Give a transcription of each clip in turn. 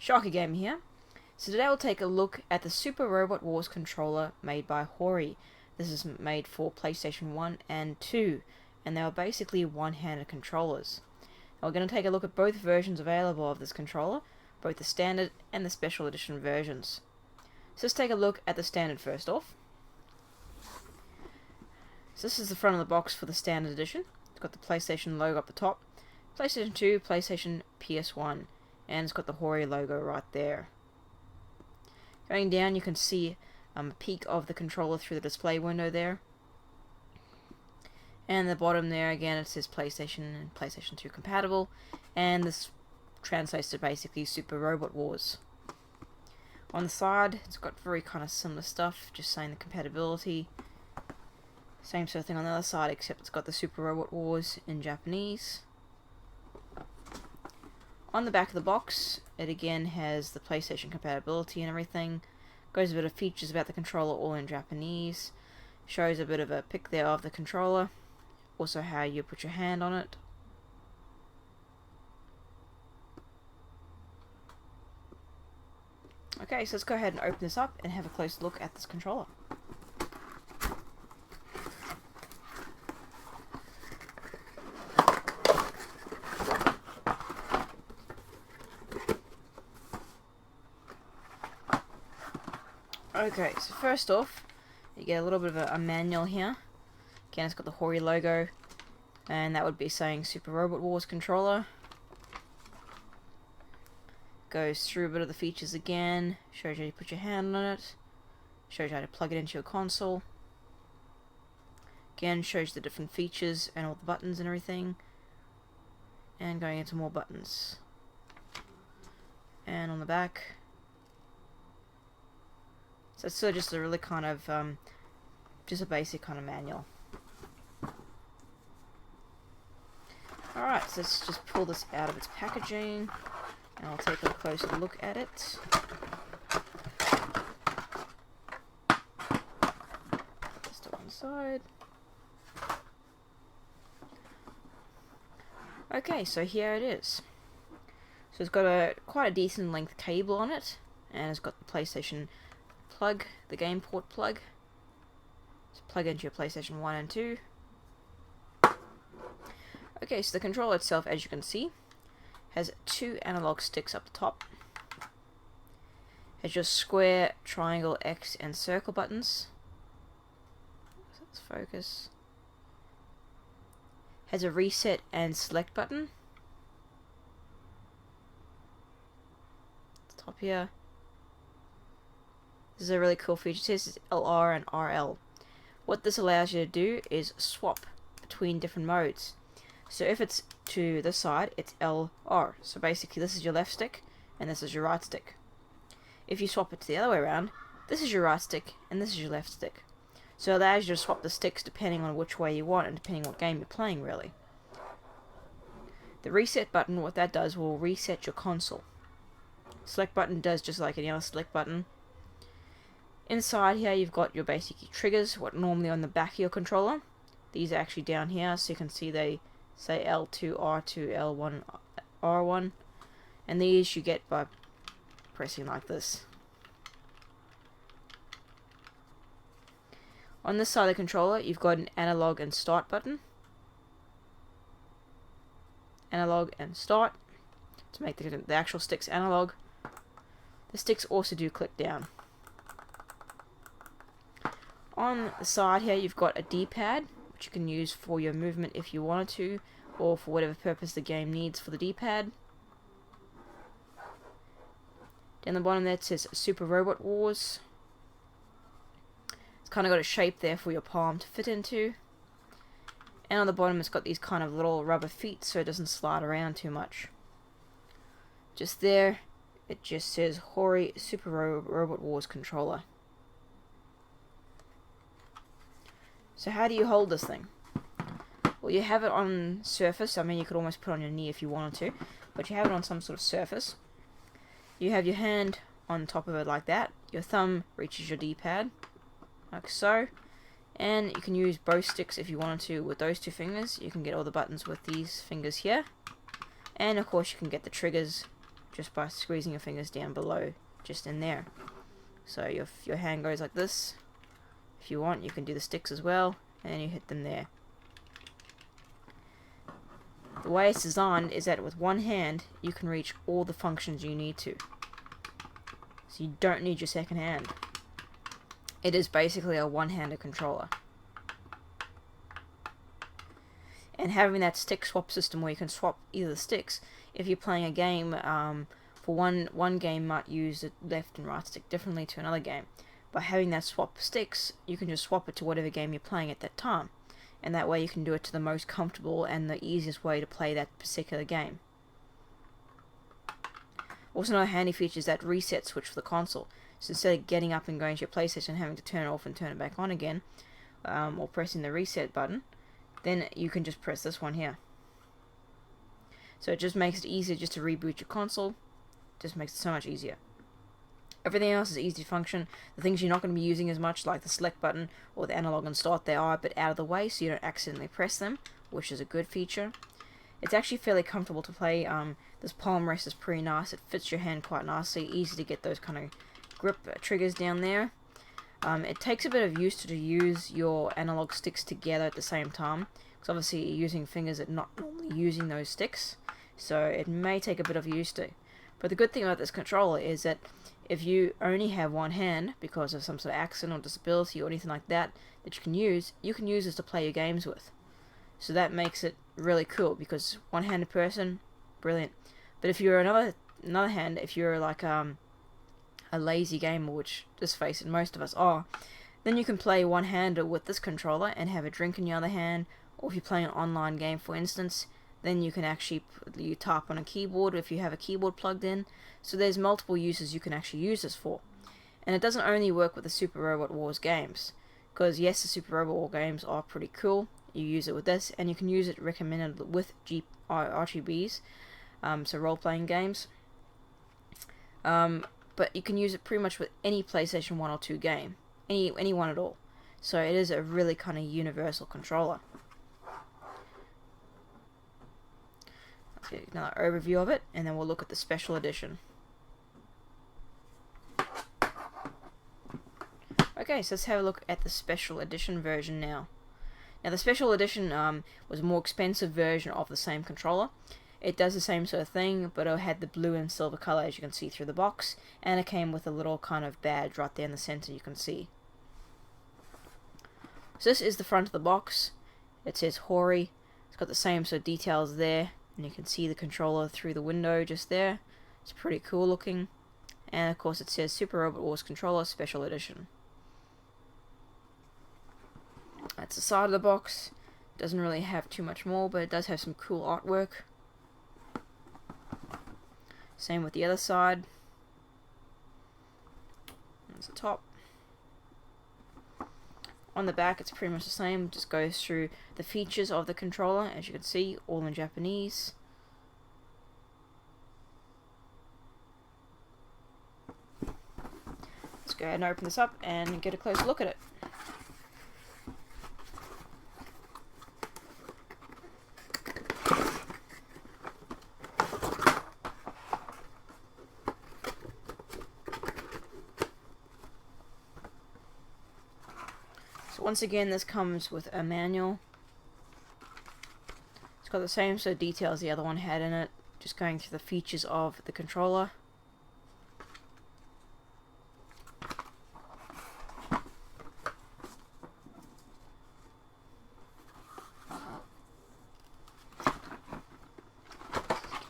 Sharkie Game here. So today we'll take a look at the Super Robot Wars controller made by Hori. This is made for PlayStation 1 and 2, and they are basically one-handed controllers. Now we're going to take a look at both versions available of this controller, both the standard and the special edition versions. So let's take a look at the standard first off. So this is the front of the box for the standard edition. It's got the PlayStation logo up the top, PlayStation 2, PlayStation, PS1, and it's got the Hori logo right there. Going down, you can see a peek of the controller through the display window there. And the bottom there, again, it says PlayStation and PlayStation 2 compatible, and this translates to basically Super Robot Wars. On the side, it's got very kind of similar stuff, just saying the compatibility. Same sort of thing on the other side, except it's got the Super Robot Wars in Japanese. On the back of the box, it again has the PlayStation compatibility and everything. Goes a bit of features about the controller, all in Japanese. Shows a bit of a pic there of the controller. Also how you put your hand on it. Okay, so let's go ahead and open this up and have a close look at this controller. Okay, so first off, you get a little bit of a manual here. Again, it's got the Hori logo, and that would be saying Super Robot Wars controller. Goes through a bit of the features again, shows you how to put your hand on it, shows you how to plug it into your console. Again, shows you the different features and all the buttons and everything. And going into more buttons. And on the back, so it's sort of just a really kind of, just a basic kind of manual. Alright, so let's just pull this out of its packaging, and I'll take a closer look at it. Just to one side. Okay, so here it is. So it's got quite a decent length cable on it, and it's got the PlayStation plug, the game port plug. So plug into your PlayStation 1 and 2. Okay, so the controller itself, as you can see, has two analog sticks up the top. Has your square, triangle, X, and circle buttons. Let's focus. Has a reset and select button. At the top here. This is a really cool feature. It says it's LR and RL. What this allows you to do is swap between different modes. So if it's to this side, it's LR. So basically this is your left stick and this is your right stick. If you swap it to the other way around, this is your right stick and this is your left stick. So it allows you to swap the sticks depending on which way you want and depending what game you're playing, really. The reset button, what that does, will reset your console. Select button does just like any other select button. Inside here you've got your basic triggers, what normally on the back of your controller. These are actually down here, so you can see they say L2, R2, L1, R1. And these you get by pressing like this. On this side of the controller you've got an analog and start button. Analog and start to make the actual sticks analog. The sticks also do click down. On the side here you've got a D-pad, which you can use for your movement if you wanted to, or for whatever purpose the game needs for the D-pad. Down the bottom there it says Super Robot Wars. It's kind of got a shape there for your palm to fit into. And on the bottom it's got these kind of little rubber feet so it doesn't slide around too much. Just there, it just says Hori Super Robot Wars controller. So how do you hold this thing? Well, you have it on surface. I mean, you could almost put it on your knee if you wanted to, but you have it on some sort of surface. You have your hand on top of it like that. Your thumb reaches your D-pad, like so. And you can use both sticks if you wanted to with those two fingers. You can get all the buttons with these fingers here. And of course you can get the triggers just by squeezing your fingers down below, just in there. So your hand goes like this. If you want, you can do the sticks as well, and you hit them there. The way it's designed is that with one hand, you can reach all the functions you need to. So you don't need your second hand. It is basically a one-handed controller. And having that stick swap system where you can swap either the sticks, if you're playing a game, for one game might use the left and right stick differently to another game. By having that swap sticks, you can just swap it to whatever game you're playing at that time. And that way you can do it to the most comfortable and the easiest way to play that particular game. Also, another handy feature is that reset switch for the console. So instead of getting up and going to your PlayStation and having to turn it off and turn it back on again, or pressing the reset button, then you can just press this one here. So it just makes it easier just to reboot your console. Just makes it so much easier. Everything else is easy to function. The things you're not going to be using as much, like the select button or the analog and start, they are a bit out of the way so you don't accidentally press them, which is a good feature. It's actually fairly comfortable to play. This palm rest is pretty nice. It fits your hand quite nicely. Easy to get those kind of grip triggers down there. It takes a bit of use to use your analog sticks together at the same time, because obviously you're using fingers that are not normally using those sticks, so it may take a bit of use to. But the good thing about this controller is that if you only have one hand because of some sort of accident or disability or anything like that that you can use this to play your games with. So that makes it really cool, because one-handed person, brilliant. But if you're another hand, if you're like a lazy gamer, which, let's face it, most of us are, then you can play one-handed with this controller and have a drink in your other hand. Or if you're playing an online game, for instance, then you can actually you type on a keyboard if you have a keyboard plugged in. So there's multiple uses you can actually use this for. And it doesn't only work with the Super Robot Wars games, because yes, the Super Robot Wars games are pretty cool. You use it with this, and you can use it recommended with RGBs, so role-playing games. But you can use it pretty much with any PlayStation 1 or 2 game, any one at all. So it is a really kind of universal controller. Let's get another overview of it, and then we'll look at the special edition. Okay, so let's have a look at the special edition version now. Now the special edition was a more expensive version of the same controller. It does the same sort of thing, but it had the blue and silver color, as you can see through the box, and it came with a little kind of badge right there in the center you can see. So this is the front of the box. It says Hori. It's got the same sort of details there, and you can see the controller through the window just there. It's pretty cool looking. And of course it says Super Robot Wars Controller Special Edition. That's the side of the box. Doesn't really have too much more, but it does have some cool artwork. Same with the other side. There's the top. On the back it's pretty much the same, just goes through the features of the controller, as you can see, all in Japanese. Let's go ahead and open this up and get a closer look at it. So once again, this comes with a manual. It's got the same sort of details the other one had in it, just going through the features of the controller.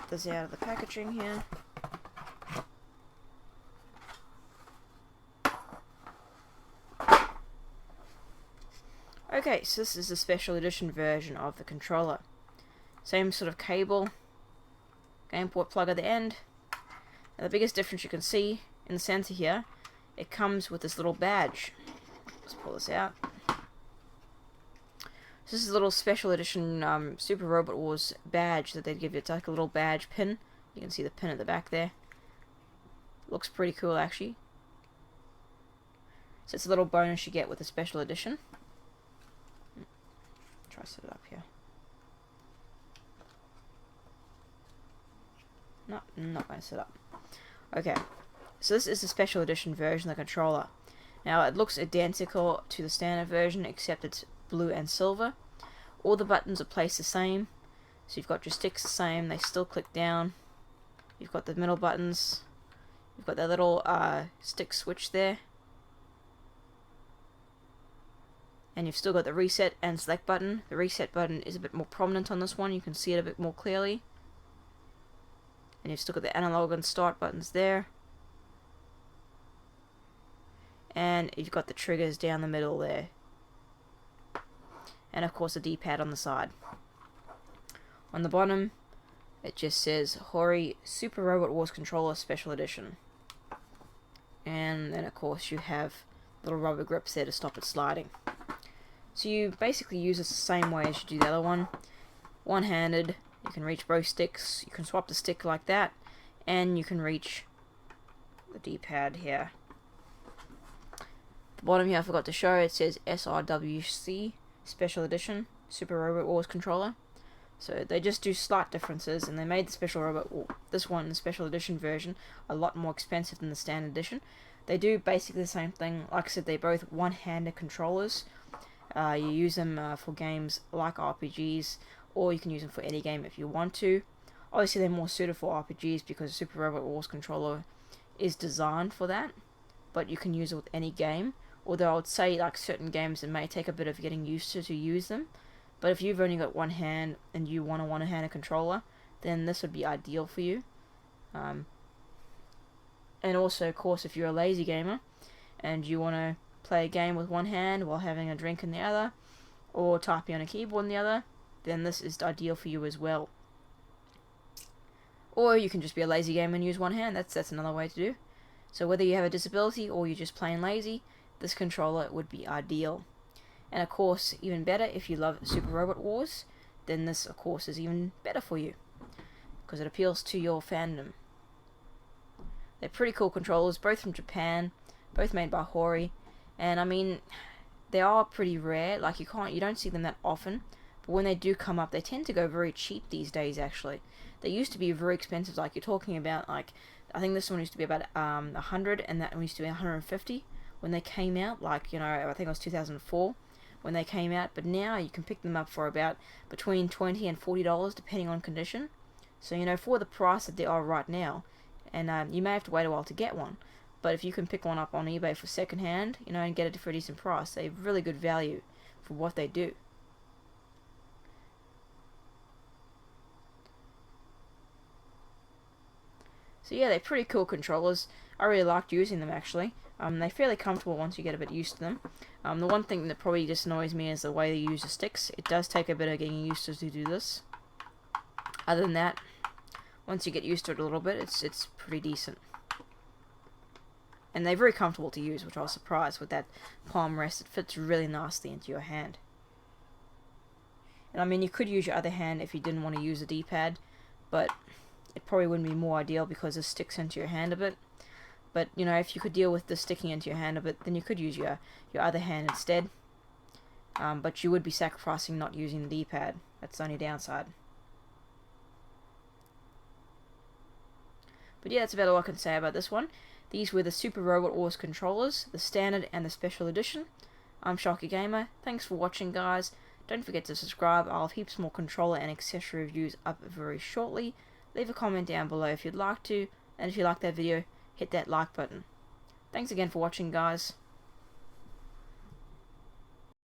Get this out of the packaging here. Okay, so this is the special edition version of the controller. Same sort of cable, game port plug at the end. Now the biggest difference you can see in the center here, it comes with this little badge. Let's pull this out. So this is a little special edition Super Robot Wars badge that they give you. It's like a little badge pin. You can see the pin at the back there. Looks pretty cool actually. So it's a little bonus you get with the special edition. Try to set it up here. No, I'm not going to set up. Okay, so this is the special edition version of the controller. Now it looks identical to the standard version except it's blue and silver. All the buttons are placed the same. So you've got your sticks the same, they still click down. You've got the middle buttons. You've got that little stick switch there. And you've still got the reset and select button. The reset button is a bit more prominent on this one. You can see it a bit more clearly. And you've still got the analog and start buttons there. And you've got the triggers down the middle there. And of course a D-pad on the side. On the bottom, it just says Hori Super Robot Wars Controller Special Edition. And then of course you have little rubber grips there to stop it sliding. So you basically use this the same way as you do the other one. One-handed, you can reach both sticks, you can swap the stick like that, and you can reach the D-pad here. The bottom here I forgot to show, it says SRWC Special Edition Super Robot Wars Controller. So they just do slight differences, and they made the special robot, this one, the special edition version, a lot more expensive than the standard edition. They do basically the same thing. Like I said, they're both one-handed controllers. You use them for games like RPGs, or you can use them for any game if you want to. Obviously, they're more suited for RPGs because the Super Robot Wars controller is designed for that. But you can use it with any game. Although I would say, like certain games, it may take a bit of getting used to use them. But if you've only got one hand and you want a one-handed controller, then this would be ideal for you. And also, of course, if you're a lazy gamer and you want to play a game with one hand while having a drink in the other, or typing on a keyboard in the other, then this is ideal for you as well. Or you can just be a lazy gamer and use one hand. That's another way to do. So whether you have a disability or you're just plain lazy, this controller would be ideal. And of course, even better, if you love Super Robot Wars, then this of course is even better for you, because it appeals to your fandom. They're pretty cool controllers, both from Japan, both made by Hori, and I mean, they are pretty rare. Like you don't see them that often, but when they do come up, they tend to go very cheap these days. Actually, they used to be very expensive. Like you're talking about, like I think this one used to be about 100, and that one used to be 150 when they came out. Like I think it was 2004. When they came out, but now you can pick them up for about between $20 and $40 depending on condition. So for the price that they are right now, and you may have to wait a while to get one, but if you can pick one up on eBay for second hand, and get it for a decent price, they have really good value for what they do. So yeah, they're pretty cool controllers. I really liked using them actually. They're fairly comfortable once you get a bit used to them. The one thing that probably just annoys me is the way they use the sticks. It does take a bit of getting used to do this. Other than that, once you get used to it a little bit, it's pretty decent. And they're very comfortable to use, which I was surprised with that palm rest. It fits really nicely into your hand. And I mean, you could use your other hand if you didn't want to use a D-pad, but it probably wouldn't be more ideal because it sticks into your hand a bit. But, if you could deal with the sticking into your hand a bit, then you could use your other hand instead. But you would be sacrificing not using the D-pad. That's the only downside. But yeah, that's about all I can say about this one. These were the Super Robot Wars controllers, the standard and the special edition. I'm Sharkie Gamer. Thanks for watching, guys. Don't forget to subscribe. I'll have heaps more controller and accessory reviews up very shortly. Leave a comment down below if you'd like to. And if you like that video, hit that like button. Thanks again for watching, guys.